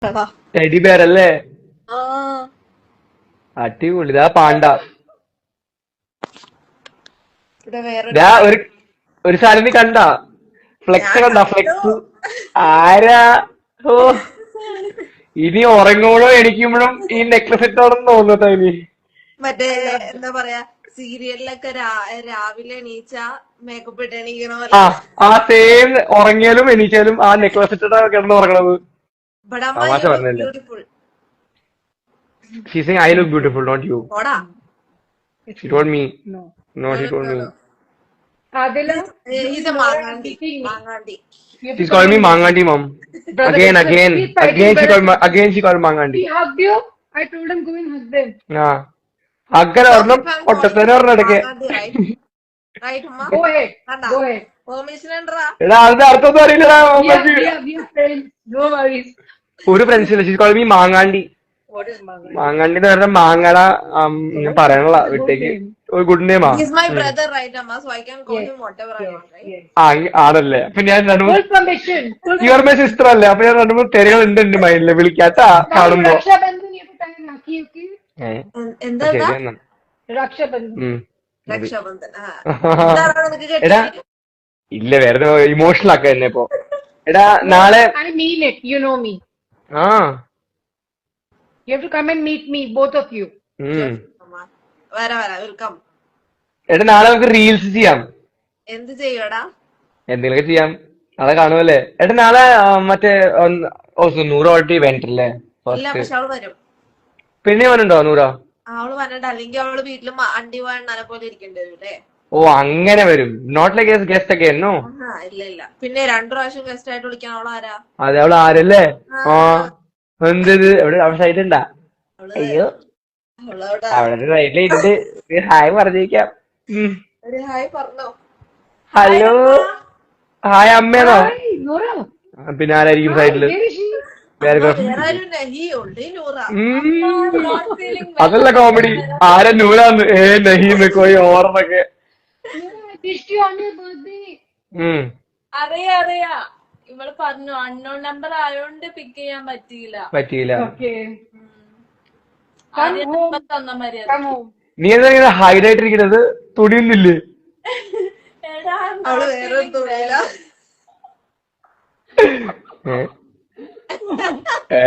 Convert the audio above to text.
എടാ teddy bear അല്ലേ? ആ അടിപൊളി. ഇതാ പാണ്ട. ഇവിടെ വേറൊരു ഇതാ ഒരു സാധനം നീ കണ്ട ഫ്ലെക്സ് ഞാൻ കണ്ട കണ്ടു. ഫ്ലെക്സ്? ആരാ? ഓ, ഇനി ഉറങ്ങുമ്പോഴോ എണീക്കുമ്പോഴും ഈ നെക്ലസ് ഇട്ടോണെന്ന് തോന്നുന്നു ഇനി. മറ്റേ എന്താ പറയാ സീരിയലിലൊക്കെ രാവിലെ എണീച്ച മേക്കപ്പ് ഇട്ട് എണീക്കണ ആ പോലെ. ആ സെയിം ഉറങ്ങിയാലും എണീച്ചാലും ആ നെക്ലസ് ഇട്ടിട്ടാ കിടന്ന് ഉറങ്ങണത്. ബട്ട് അമ്മ തമാശ യു ലുക്ക് പറഞ്ഞല്ലേ? Beautiful. She saying I look beautiful, not you. ഓടാ. She told me. No. No, No, she no, told no, me. no. Adila, He's a Nora, I'm മാങ്ങാണ്ടി. beating you. മാങ്ങാണ്ടി. You have to She's come called me and meet me. Mangandi, mom. Brother, Again, let's again, keep fighting. again. Better Again she called Mangandi. he hugged you. I told him go and hug them. ആ അങ്ങനെ So ഒരെണ്ണം if I'm calling ഒട്ടത്തേനെ you ഒരെണ്ണം ഇടയ്ക്ക്. മാങ്ങാണ്ടി, right? Right, അമ്മ? Go ahead. കണ്ടാ? Go ahead. Permission ഉണ്ടറാ? എടാ അതിന്റെ അർത്ഥമൊന്നും അറിയില്ലടാ അമ്മക്ക്. We are friends. No worries. ഒരു ഫ്രണ്ട്സ് ഇല്ല. ഷീസ് കോൾ മീ മാങ്ങാണ്ടി. What is Manga? മാങ്ങാണ്ടി എന്ന് പറഞ്ഞ മാങ്ങട. ഞാൻ പറയാനുള്ള It's a good വീട്ടേക്ക് name. ഒരു ഗുഡ് നെയിമാ. He's my brother, right, amma? So I can call Yes. him whatever I Yes. want, right? Yes. ആണല്ലേ? അപ്പൊ ഞാൻ രണ്ടു മൂന്ന് Full permission. Full your my sister അല്ലേ? അപ്പൊ ഞാൻ രണ്ടു മൂന്ന് തെരകൾ ഉണ്ട് എന്റെ മൈൻഡില്. വിളിക്കാട്ടാ Now കാണുമ്പോ. Raksha Bandhan, you have to tie Rakhi, okay? എന്താ ശരി എന്നാ. Raksha Bandhan. മതി. രക്ഷാബന്ധൻ. എന്താണ് നിനക്ക് എടാ കെട്ടി? ഇല്ല, വെറുതെ ഇമോഷണൽ ആക്ക എന്നെ ഇപ്പൊ. എടാ നാളെ I mean it. You know me. ആ You have to come and meet me, both of you. വരാ വെൽക്കം. എടാ നാളെ നമുക്ക് റീൽസ് ചെയ്യാം. എന്ത് ചെയ്യടാ? എന്തെങ്കിലുമൊക്കെ ചെയ്യാം. നാളെ കാണുമല്ലേ? എടാ നാളെ മറ്റേ 100 ഓൾറെഡി ഇവന്റ് അല്ലേ ഇല്ല, ഫസ്റ്റ്? പക്ഷെ അവള് വരും. പിന്നെ അവനുണ്ടോ 100? അവള് വന്നിട്ട് അല്ലെങ്കിൽ അവള് വീട്ടില് അണ്ടി വേണ്ണനെ പോലെ ഇരിക്കേണ്ടി വരും അല്ലേ? ഓ അങ്ങനെ വരും. നോട്ട് ലൈക്ക് ഗസ്റ്റ് ഒക്കെ എന്നോ. ഇല്ല. പിന്നെ 2 പ്രാവശ്യം ഗസ്റ്റ് ആയിട്ട് വിളിക്കാൻ അവളാരാ? അതെ, അവള് ആരല്ലേ? ആ എന്തത് എവിടെ സൈറ്റുണ്ടാ? അവള് അയ്യോ, അവളവിടെ അവിടെ റൈറ്റിലുണ്ട്. ഹായ് പറഞ്ഞിരിക്കാം. ഒരു ഹായ് പറഞ്ഞോ. ഹലോ, ഹായ് അമ്മയാണോ? Hi, Nora. പിന്നെ ആരായിരിക്കും Hi, സൈഡില്? where is she? വേറെ ആരും നഹി ഉണ്ട് നൂറ. അതല്ല കോമഡി. ആരാ നൂലാന്ന്? നഹീന്ന് കോയി ഓർമ്മൊക്കെ. Nora, I wished you on your birthday. അറിയാ ഇവള് പറഞ്ഞു അൺനോൺ നമ്പർ ആയോണ്ട് പിക്ക് ചെയ്യാൻ പറ്റിയില്ല. Okay. ആദ്യം Come home. നമ്പർ തന്ന മര്യാദ. Come home. നീ എന്താ ഇങ്ങനെ ഹൈഡ് ആയിട്ടിരിക്കുന്നത്? തുണിയൊന്നില്ലേ? എടാ അവള് വേറെ തുണിയില. ഏ